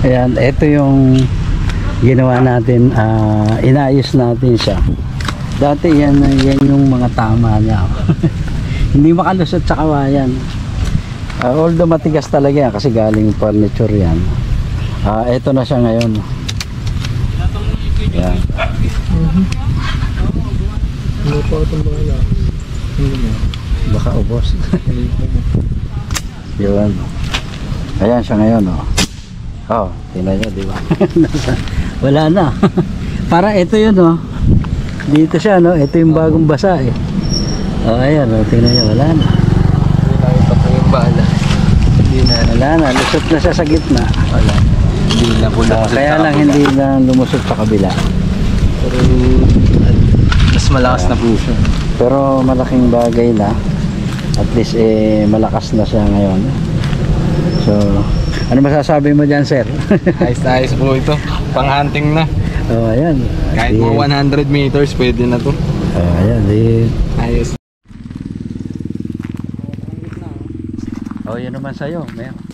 Ayan, ito yung ginawa natin, inayos natin siya. Dati yan yung mga tama niya. Hindi makalusot sa kawayan. Although matigas talaga yan kasi galing furniture yan. Ito na siya ngayon. Ayan. Hindi po itong mga Baka ubos. Yun. Ayan siya ngayon, oh. Oh, tingnan nyo, di ba? Wala na. Para ito yun, oh. Dito siya, no? Ito yung bagong basa, eh. Oh, ayan, oh. Tingnan nyo, wala na. Hindi na ito yung bala. Hindi na. Wala na, lusot na siya sa gitna. Wala. Hindi na po lumusot Kaya sa lang kabila. hindi na lumusot sa kabila. Pero mas malakas na po siya. Pero malaking bagay na. At least, malakas na siya ngayon. So, ano masasabi mo dyan, sir? Ayos po ito. Pang-hunting na. Oh, ayan. Kahit mga 100 meters, pwede na to. Oh, ayan. Ayos. Oh, yun naman sa'yo. Meron.